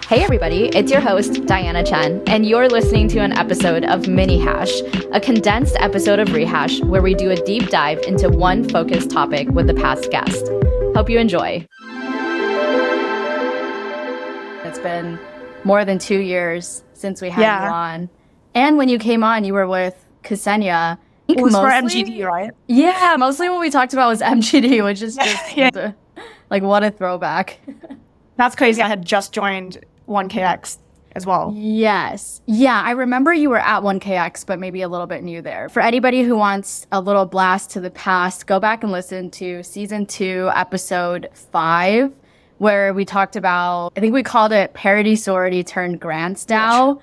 Hey everybody, it's your host, Diana Chen, and you're listening to an episode of Minihash, a condensed episode of Rehash where we do a deep dive into one focused topic with a past guest. Hope you enjoy. It's been more than 2 years since we had you on. And when you came on, you were with Kseniya. It was for MGD, right? Yeah, mostly what we talked about was MGD, which is just like what a throwback. That's crazy. I had just joined 1KX as well. Yes. Yeah, I remember you were at 1KX, but maybe a little bit new there. For anybody who wants a little blast to the past, go back and listen to season 2, episode 5, where we talked about, I think we called it Parody, Sorority turned Grants DAO.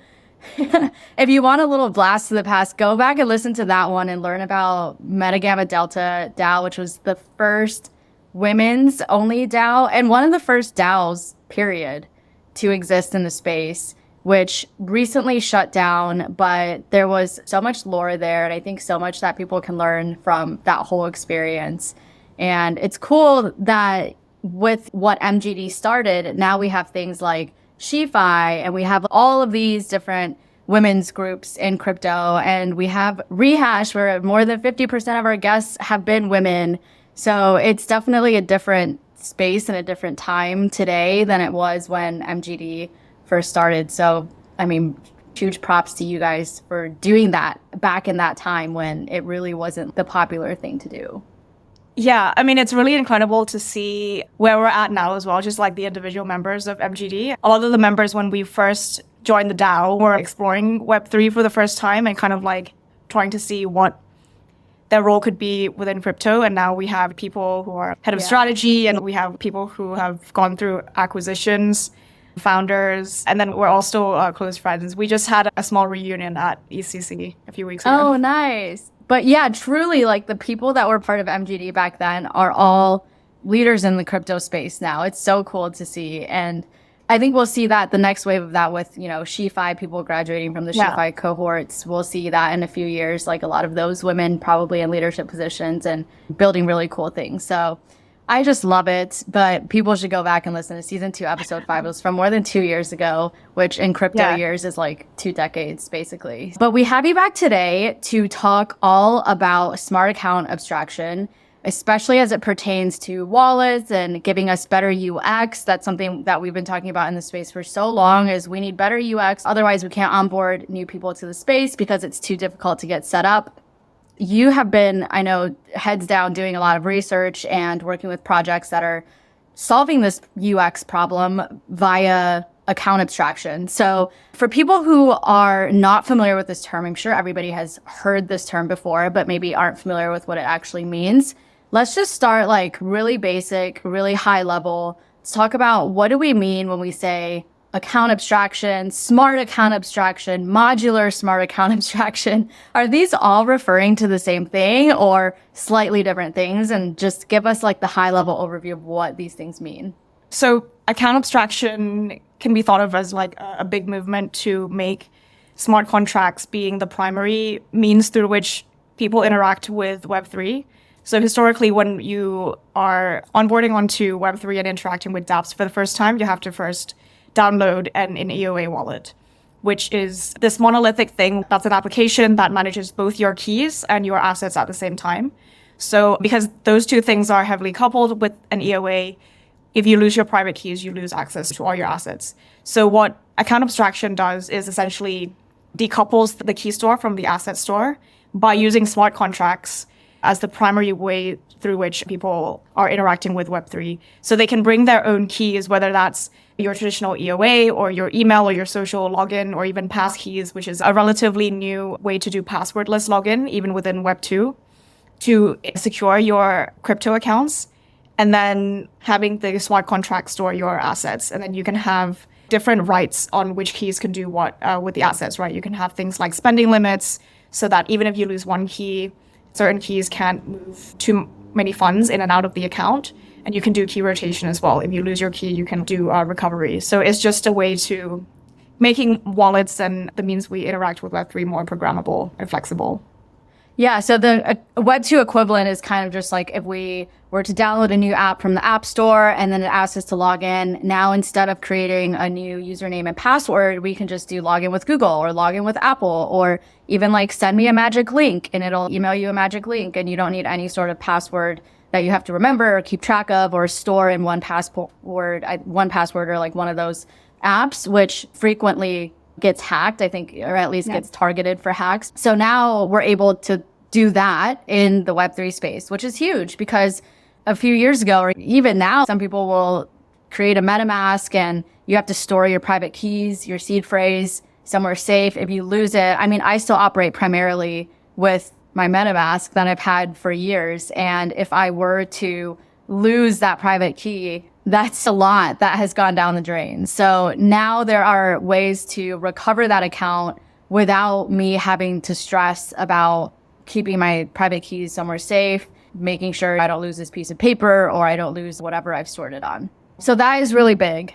If you want a little blast to the past, go back and listen to that one and learn about Meta Gamma Delta DAO, which was the first women's only DAO and one of the first DAOs, period, to exist in the space, which recently shut down, but there was so much lore there, and I think so much that people can learn from that whole experience. And it's cool that with what MGD started, now we have things like SheFi, and we have all of these different women's groups in crypto, and we have Rehash, where more than 50% of our guests have been women. So it's definitely a different space and a different time today than it was when MGD first started. So, I mean, huge props to you guys for doing that back in that time when it really wasn't the popular thing to do. Yeah, I mean, it's really incredible to see where we're at now as well, just like the individual members of MGD. A lot of the members, when we first joined the DAO, were exploring Web3 for the first time and kind of like trying to see what their role could be within crypto. And now we have people who are head of strategy, and we have people who have gone through acquisitions, founders, and then we're all still close friends. We just had a small reunion at ECC a few weeks ago. Oh, nice. But yeah, truly, like the people that were part of MGD back then are all leaders in the crypto space now. It's so cool to see. And I think we'll see that the next wave of that with, you know, SheFi, people graduating from the SheFi cohorts. We'll see that in a few years, like a lot of those women probably in leadership positions and building really cool things. So I just love it. But people should go back and listen to season 2, episode 5. It was from more than 2 years ago, which in crypto years is like 2 decades, basically. But we have you back today to talk all about smart account abstraction, especially as it pertains to wallets and giving us better UX. That's something that we've been talking about in the space for so long, is we need better UX. Otherwise, we can't onboard new people to the space because it's too difficult to get set up. You have been, I know, heads down doing a lot of research and working with projects that are solving this UX problem via account abstraction. So for people who are not familiar with this term, I'm sure everybody has heard this term before, but maybe aren't familiar with what it actually means. Let's just start like really basic, really high level. Let's talk about what do we mean when we say account abstraction, smart account abstraction, modular smart account abstraction. Are these all referring to the same thing or slightly different things? And just give us like the high level overview of what these things mean. So account abstraction can be thought of as like a big movement to make smart contracts being the primary means through which people interact with Web3. So historically, when you are onboarding onto Web3 and interacting with dapps for the first time, you have to first download an EOA wallet, which is this monolithic thing that's an application that manages both your keys and your assets at the same time. So because those two things are heavily coupled with an EOA, if you lose your private keys, you lose access to all your assets. So what account abstraction does is essentially decouples the key store from the asset store by using smart contracts as the primary way through which people are interacting with Web3. So they can bring their own keys, whether that's your traditional EOA or your email or your social login or even passkeys, which is a relatively new way to do passwordless login, even within Web2, to secure your crypto accounts, and then having the smart contract store your assets. And then you can have different rights on which keys can do what with the assets, right? You can have things like spending limits so that even if you lose one key, certain keys can't move too many funds in and out of the account. And you can do key rotation as well. If you lose your key, you can do recovery. So it's just a way to making wallets and the means we interact with Web3 more programmable and flexible. Yeah, so the Web 2 equivalent is kind of just like if we were to download a new app from the App Store and then it asks us to log in. Now, instead of creating a new username and password, we can just do login with Google or login with Apple, or even like send me a magic link and it'll email you a magic link, and you don't need any sort of password that you have to remember or keep track of or store in one password or like one of those apps, which frequently gets hacked, I think, or at least gets targeted for hacks. So now we're able to do that in the Web3 space, which is huge, because a few years ago, or even now, some people will create a MetaMask and you have to store your private keys, your seed phrase somewhere safe. If you lose it, I mean, I still operate primarily with my MetaMask that I've had for years. And if I were to lose that private key, that's a lot that has gone down the drain. So now there are ways to recover that account without me having to stress about keeping my private keys somewhere safe, making sure I don't lose this piece of paper or I don't lose whatever I've stored it on. So that is really big.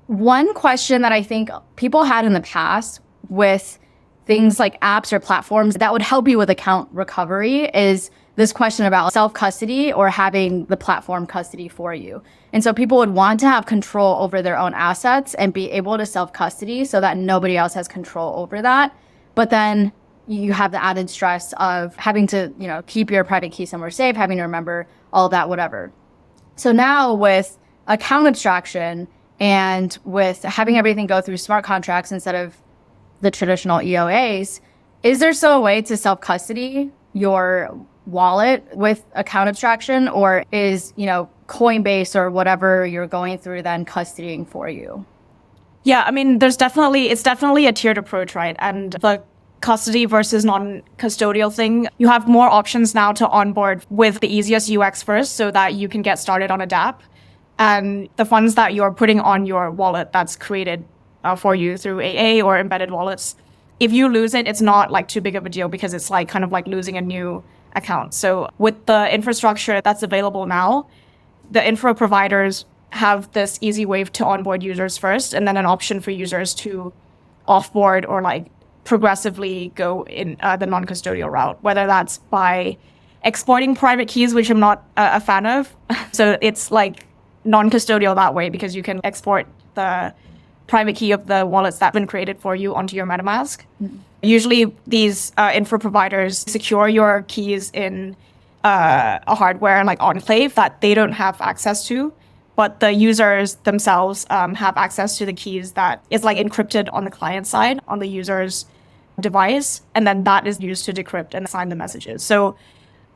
One question that I think people had in the past with things like apps or platforms that would help you with account recovery is this question about self-custody or having the platform custody for you. And so people would want to have control over their own assets and be able to self-custody so that nobody else has control over that. But then you have the added stress of having to, keep your private key somewhere safe, having to remember all of that, whatever. So now with account abstraction and with having everything go through smart contracts instead of the traditional EOAs, is there still a way to self-custody your wallet with account abstraction, or is, Coinbase or whatever you're going through then custodying for you? Yeah, I mean, it's definitely a tiered approach, right? And the custody versus non-custodial thing, you have more options now to onboard with the easiest UX first so that you can get started on a dApp. And the funds that you're putting on your wallet that's created for you through AA or embedded wallets, if you lose it, it's not like too big of a deal because it's like kind of like losing a new account. So with the infrastructure that's available now, the infra providers have this easy way to onboard users first, and then an option for users to offboard or like progressively go in the non-custodial route, whether that's by exporting private keys, which I'm not a fan of. So it's like non-custodial that way because you can export the private key of the wallets that have been created for you onto your MetaMask. Mm-hmm. Usually these infra providers secure your keys in a hardware like enclave that they don't have access to, but the users themselves have access to the keys that is like encrypted on the client side on the user's device, and then that is used to decrypt and sign the messages. So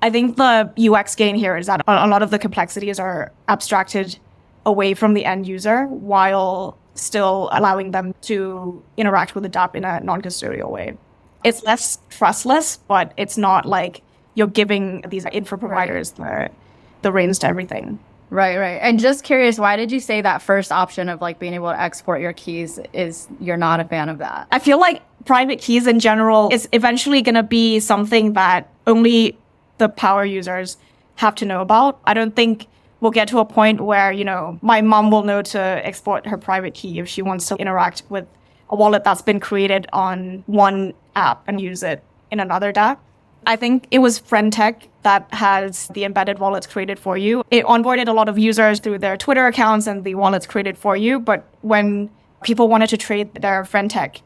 I think the UX gain here is that a lot of the complexities are abstracted away from the end user while still allowing them to interact with the dApp in a non-custodial way. It's less trustless, but it's not like you're giving these infra providers the reins to everything. Right. And just curious, why did you say that first option of like being able to export your keys is you're not a fan of that? I feel like private keys in general is eventually going to be something that only the power users have to know about. I don't think we'll get to a point where, my mom will know to export her private key if she wants to interact with a wallet that's been created on one app and use it in another dApp. I think it was FriendTech that has the embedded wallets created for you. It onboarded a lot of users through their Twitter accounts and the wallets created for you. But when people wanted to trade their FriendTech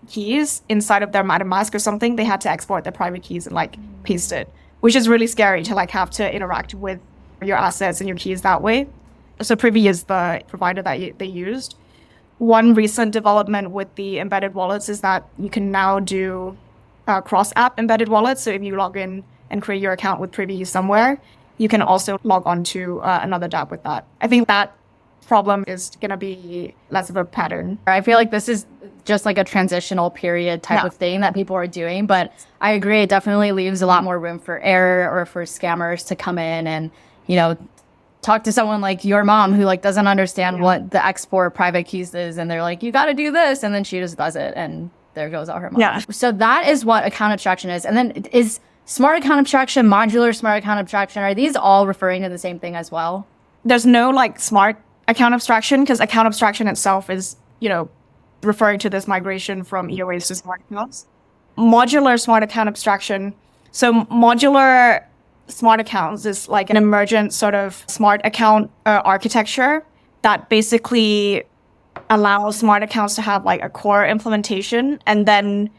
keys inside of their MetaMask or something, they had to export their private keys and like paste it, which is really scary to like have to interact with your assets and your keys that way. So Privy is the provider that they used. One recent development with the embedded wallets is that you can now do cross-app embedded wallets. So if you log in and create your account with Privy somewhere, you can also log on to another dApp with that. I think that problem is going to be less of a pattern. I feel like this is just like a transitional period type of thing that people are doing. But I agree, it definitely leaves a lot more room for error or for scammers to come in and, talk to someone like your mom who like doesn't understand what the export private keys is. And they're like, you got to do this. And then she just does it. And there goes all her money. Yeah. So that is what account abstraction is. And then is smart account abstraction, modular smart account abstraction, are these all referring to the same thing as well? There's no like smart account abstraction because account abstraction itself is, referring to this migration from EOAs to smart accounts. Modular smart account abstraction So modular smart accounts is like an emergent sort of smart account architecture that basically allows smart accounts to have like a core implementation, and then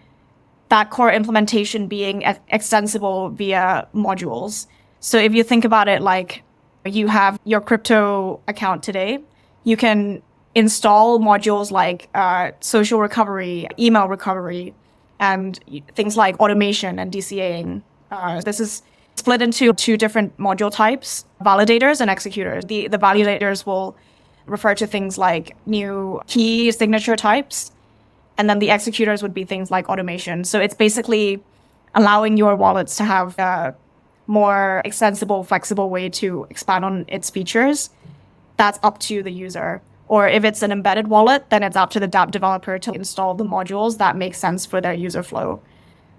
that core implementation being extensible via modules. So if you think about it, like you have your crypto account today, you can install modules like social recovery, email recovery, and things like automation and DCAing. This is split into two different module types, validators and executors. The validators will refer to things like new key signature types, and then the executors would be things like automation. So it's basically allowing your wallets to have a more extensible, flexible way to expand on its features. That's up to the user. Or if it's an embedded wallet, then it's up to the dApp developer to install the modules that make sense for their user flow.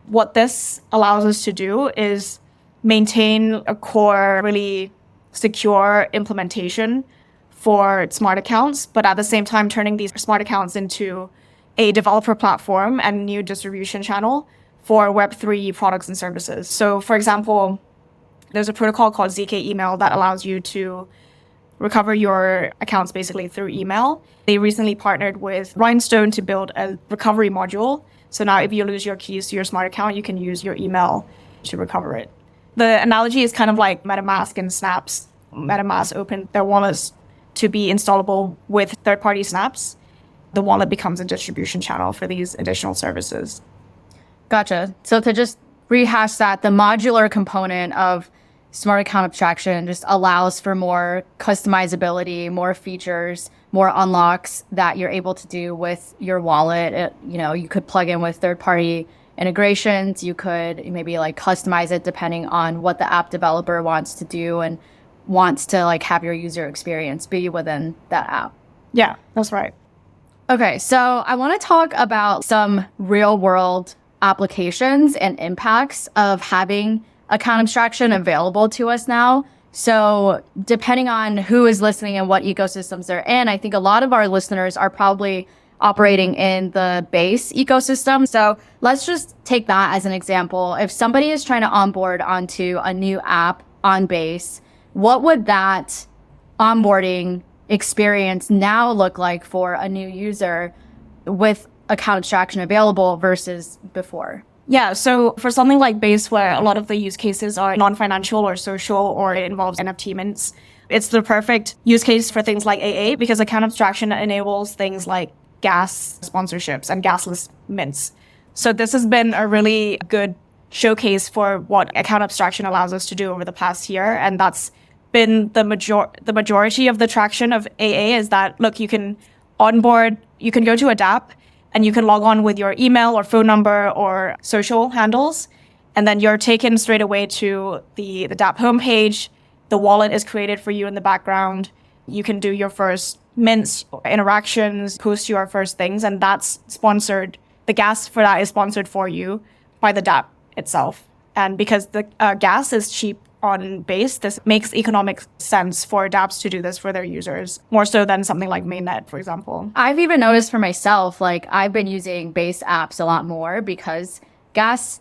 What this allows us to do is maintain a core, really secure implementation for smart accounts, but at the same time turning these smart accounts into a developer platform and new distribution channel for Web3 products and services. So for example, there's a protocol called ZK Email that allows you to recover your accounts basically through email. They recently partnered with Rhinestone to build a recovery module. So now if you lose your keys to your smart account, you can use your email to recover it. The analogy is kind of like MetaMask and Snaps. MetaMask opened their wallets to be installable with third-party snaps. The wallet becomes a distribution channel for these additional services. Gotcha. So to just rehash that, the modular component of smart account abstraction just allows for more customizability, more features, more unlocks that you're able to do with your wallet. You could plug in with third-party integrations. You could maybe like customize it depending on what the app developer wants to do and wants to like have your user experience be within that app. Yeah, that's right. Okay, so I want to talk about some real world applications and impacts of having account abstraction available to us now. So depending on who is listening and what ecosystems they're in, I think a lot of our listeners are probably operating in the Base ecosystem. So let's just take that as an example. If somebody is trying to onboard onto a new app on Base, what would that onboarding experience now look like for a new user with account abstraction available versus before? Yeah, so for something like Base, where a lot of the use cases are non-financial or social, or it involves NFT mints, it's the perfect use case for things like AA, because account abstraction enables things like gas sponsorships and gasless mints. So this has been a really good showcase for what account abstraction allows us to do over the past year, and that's been the majority of the traction of AA is that, look, you can onboard, you can go to a dApp, and you can log on with your email or phone number or social handles, and then you're taken straight away to the dApp homepage. The wallet is created for you in the background. You can do your first mints, interactions, post your first things, and that's sponsored. The gas for that is sponsored for you by the dApp itself. And because the gas is cheap on Base, this makes economic sense for dApps to do this for their users, more so than something like Mainnet, for example. I've even noticed for myself, like I've been using Base apps a lot more because gas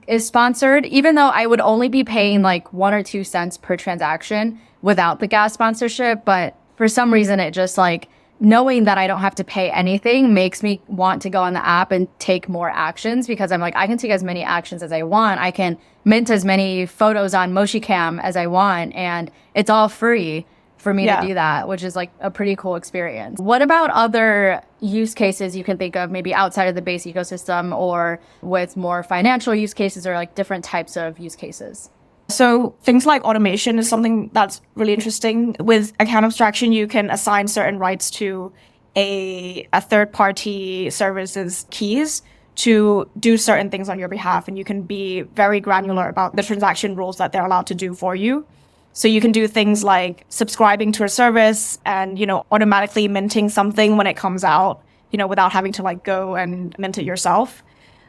is sponsored, even though I would only be paying like 1 or 2 cents per transaction without the gas sponsorship. But for some reason, it just like knowing that I don't have to pay anything makes me want to go on the app and take more actions, because I'm like, I can take as many actions as I want. I can mint as many photos on MoshiCam as I want, and it's all free for me to do that, which is like a pretty cool experience. What about other use cases you can think of, maybe outside of the Base ecosystem or with more financial use cases or like different types of use cases? So things like automation is something that's really interesting. With account abstraction, you can assign certain rights to a third-party service's keys to do certain things on your behalf, and you can be very granular about the transaction rules that they're allowed to do for you. So you can do things like subscribing to a service and, automatically minting something when it comes out, without having to like go and mint it yourself.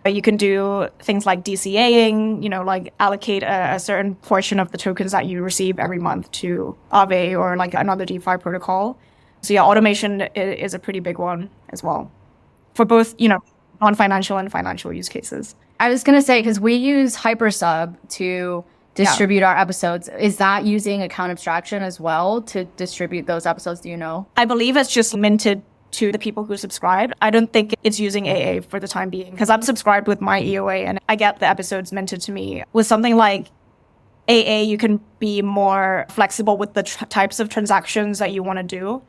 You can do things like DCAing, like allocate a certain portion of the tokens that you receive every month to Aave or like another DeFi protocol. So yeah, automation is a pretty big one as well for both, non-financial and financial use cases. I was going to say, because we use Hypersub to distribute our episodes. Is that using account abstraction as well to distribute those episodes? Do you know? I believe it's just minted to the people who subscribe. I don't think it's using AA for the time being because I'm subscribed with my EOA and I get the episodes minted to me. With something like AA, you can be more flexible with the types of transactions that you want to do.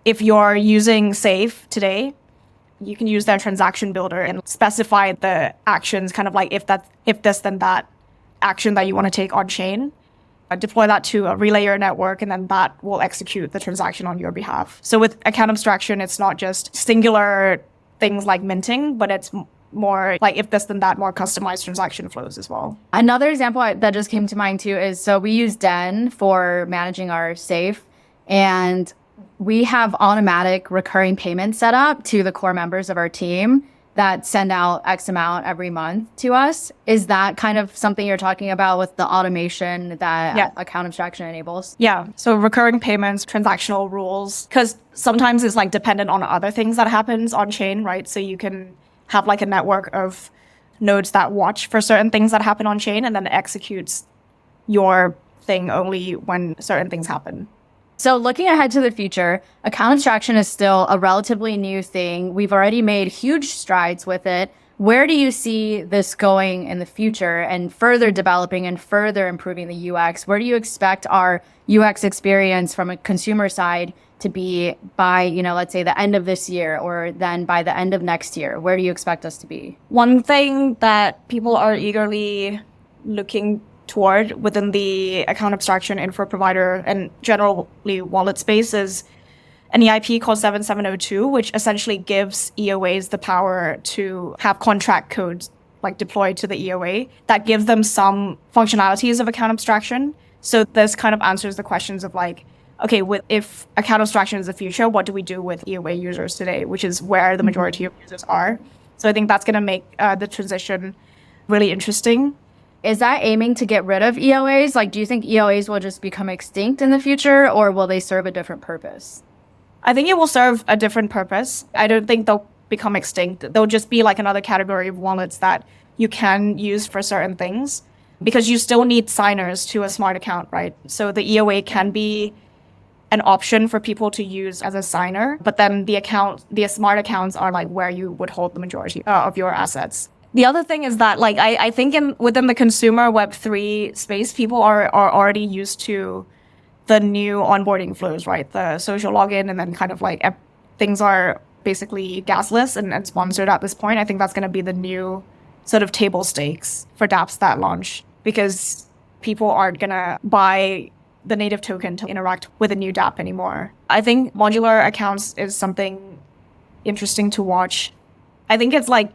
If you're using Safe today, you can use their transaction builder and specify the actions, kind of like if this, then that action that you want to take on chain. Deploy that to a relayer network, and then that will execute the transaction on your behalf. So with account abstraction, it's not just singular things like minting, but it's more like if this, then that, more customized transaction flows as well. Another example that just came to mind too is, so we use Den for managing our Safe, and we have automatic recurring payments set up to the core members of our team that send out X amount every month to us. Is that kind of something you're talking about with the automation that account abstraction enables? Yeah. So recurring payments, transactional rules, because sometimes it's like dependent on other things that happens on chain, right? So you can have like a network of nodes that watch for certain things that happen on chain and then executes your thing only when certain things happen. So looking ahead to the future, account abstraction is still a relatively new thing. We've already made huge strides with it. Where do you see this going in the future and further developing and further improving the UX? Where do you expect our UX experience from a consumer side to be by, let's say the end of this year, or then by the end of next year? Where do you expect us to be? One thing that people are eagerly looking toward within the account abstraction infra provider and generally wallet space is an EIP called 7702, which essentially gives EOAs the power to have contract codes like deployed to the EOA that gives them some functionalities of account abstraction. So this kind of answers the questions of like, okay, if account abstraction is the future, what do we do with EOA users today, which is where the majority of users are. So I think that's going to make the transition really interesting. Is that aiming to get rid of EOAs? Like, do you think EOAs will just become extinct in the future, or will they serve a different purpose? I think it will serve a different purpose. I don't think they'll become extinct. They'll just be like another category of wallets that you can use for certain things, because you still need signers to a smart account, right? So the EOA can be an option for people to use as a signer, but then the smart accounts are like where you would hold the majority of your assets. The other thing is that, like, I think within the consumer Web3 space, people are already used to the new onboarding flows, right? The social login, and then kind of like things are basically gasless and sponsored at this point. I think that's going to be the new sort of table stakes for dapps that launch, because people aren't going to buy the native token to interact with a new dapp anymore. I think modular accounts is something interesting to watch. I think it's like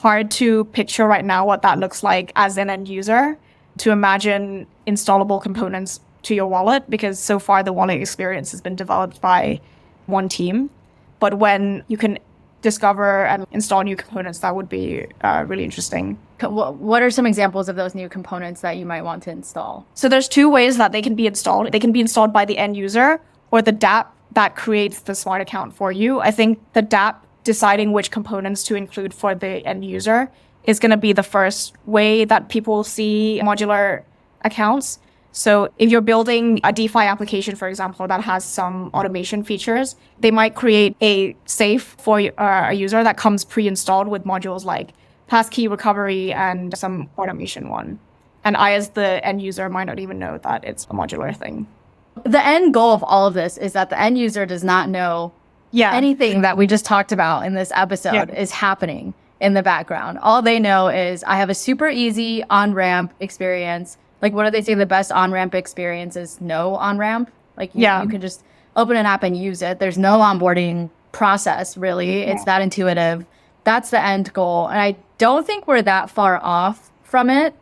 hard to picture right now what that looks like as an end user, to imagine installable components to your wallet, because so far the wallet experience has been developed by one team. But when you can discover and install new components, that would be really interesting. What are some examples of those new components that you might want to install? So there's two ways that they can be installed. They can be installed by the end user or the dapp that creates the smart account for you. I think the dapp deciding which components to include for the end user is going to be the first way that people see modular accounts. So if you're building a DeFi application, for example, that has some automation features, they might create a safe for a user that comes pre-installed with modules like passkey recovery and some automation one. And I, as the end user, might not even know that it's a modular thing. The end goal of all of this is that the end user does not know anything that we just talked about in this episode is happening in the background. All they know is I have a super easy on-ramp experience. Like, what do they say? The best on-ramp experience is no on-ramp. Like, you can just open an app and use it. There's no onboarding process, really. It's that intuitive. That's the end goal. And I don't think we're that far off from it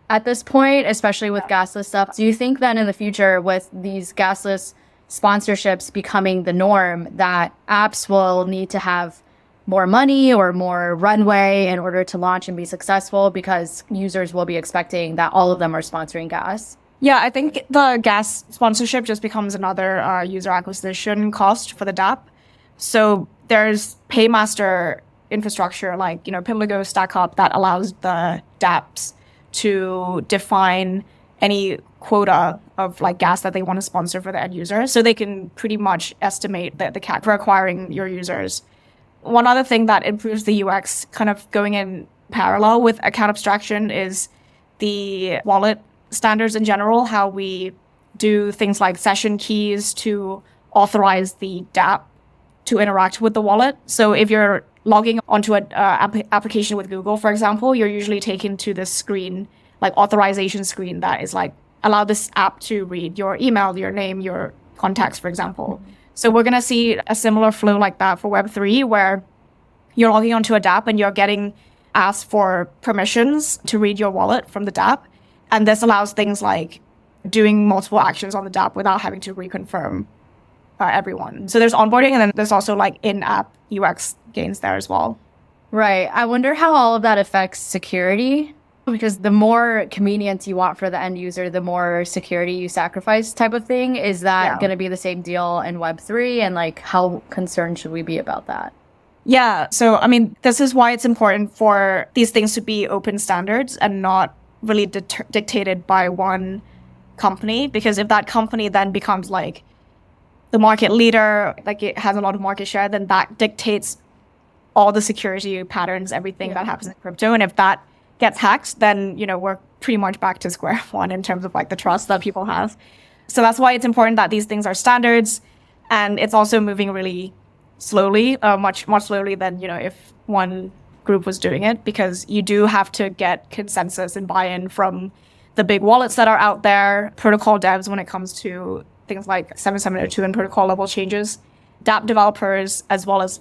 at this point, especially with gasless stuff. Do you think then in the future, with these gasless sponsorships becoming the norm, that apps will need to have more money or more runway in order to launch and be successful, because users will be expecting that all of them are sponsoring gas? Yeah, I think the gas sponsorship just becomes another user acquisition cost for the dapp. So there's Paymaster infrastructure like, Pimligo stack up that allows the dapps to define any quota of like gas that they want to sponsor for the end user. So they can pretty much estimate the CAC for acquiring your users. One other thing that improves the UX kind of going in parallel with account abstraction is the wallet standards in general, how we do things like session keys to authorize the dApp to interact with the wallet. So if you're logging onto an application with Google, for example, you're usually taken to this screen, like authorization screen that is like, allow this app to read your email, your name, your contacts, for example. So we're going to see a similar flow like that for Web3, where you're logging onto a dApp and you're getting asked for permissions to read your wallet from the dApp. And this allows things like doing multiple actions on the dApp without having to reconfirm everyone. So there's onboarding, and then there's also like in-app UX gains there as well. Right. I wonder how all of that affects security, because the more convenience you want for the end user, the more security you sacrifice type of thing. Is that going to be the same deal in Web3? And like, how concerned should we be about that? Yeah. So, I mean, this is why it's important for these things to be open standards and not really dictated by one company. Because if that company then becomes like the market leader, like it has a lot of market share, then that dictates all the security patterns, everything that happens in crypto. And if that gets hacked, then, we're pretty much back to square one in terms of like the trust that people have. So that's why it's important that these things are standards. And it's also moving really slowly, much more slowly than, if one group was doing it, because you do have to get consensus and buy-in from the big wallets that are out there, protocol devs when it comes to things like 7702 and protocol level changes, dApp developers, as well as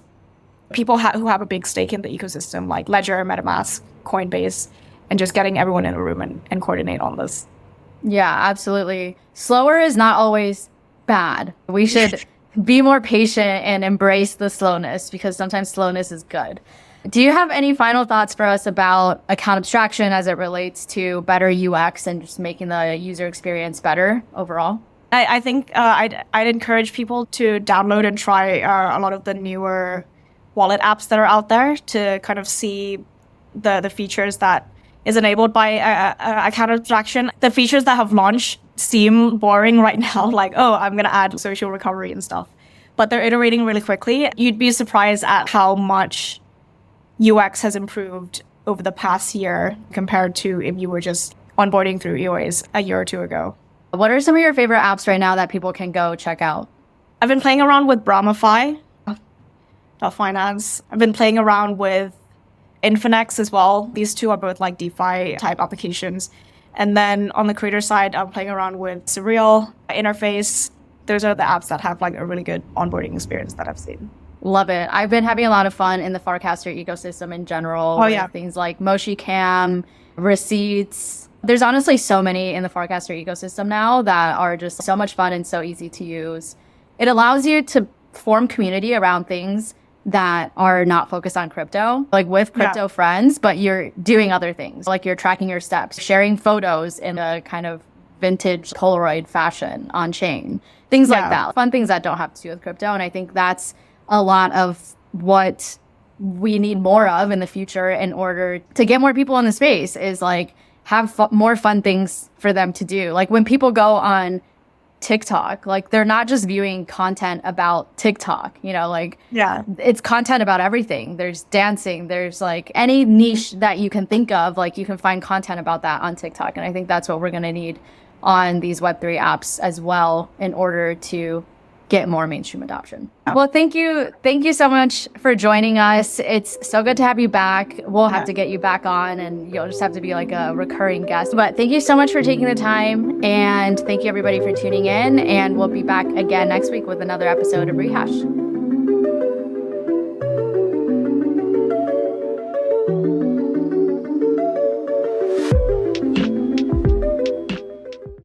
people who have a big stake in the ecosystem, like Ledger, MetaMask, Coinbase, and just getting everyone in a room and coordinate on this. Yeah, absolutely. Slower is not always bad. We should be more patient and embrace the slowness, because sometimes slowness is good. Do you have any final thoughts for us about account abstraction as it relates to better UX and just making the user experience better overall? I think I'd encourage people to download and try a lot of the newer wallet apps that are out there to kind of see the features that is enabled by account abstraction. The features that have launched seem boring right now, like, oh, I'm going to add social recovery and stuff. But they're iterating really quickly. You'd be surprised at how much UX has improved over the past year compared to if you were just onboarding through EOAs a year or two ago. What are some of your favorite apps right now that people can go check out? I've been playing around with Bramify, Finance. I've been playing around with Infinex as well. These two are both like DeFi type applications. And then on the creator side, I'm playing around with Surreal, Interface. Those are the apps that have like a really good onboarding experience that I've seen. Love it. I've been having a lot of fun in the Farcaster ecosystem in general. Oh, yeah. Things like MoshiCam, Receipts. There's honestly so many in the Farcaster ecosystem now that are just so much fun and so easy to use. It allows you to form community around things that are not focused on crypto, like with crypto friends, but you're doing other things, like you're tracking your steps, sharing photos in a kind of vintage Polaroid fashion on chain, things like that. Fun things that don't have to do with crypto. And I think that's a lot of what we need more of in the future in order to get more people in the space, is like have more fun things for them to do. Like when people go on TikTok, like they're not just viewing content about TikTok, it's content about everything. There's dancing, there's like any niche that you can think of, like you can find content about that on TikTok. And I think that's what we're going to need on these Web3 apps as well in order to get more mainstream adoption. Well, thank you so much for joining us. It's so good to have you back. We'll have to get you back on, and you'll just have to be like a recurring guest. But thank you so much for taking the time, and thank you everybody for tuning in, and we'll be back again next week with another episode of Rehash.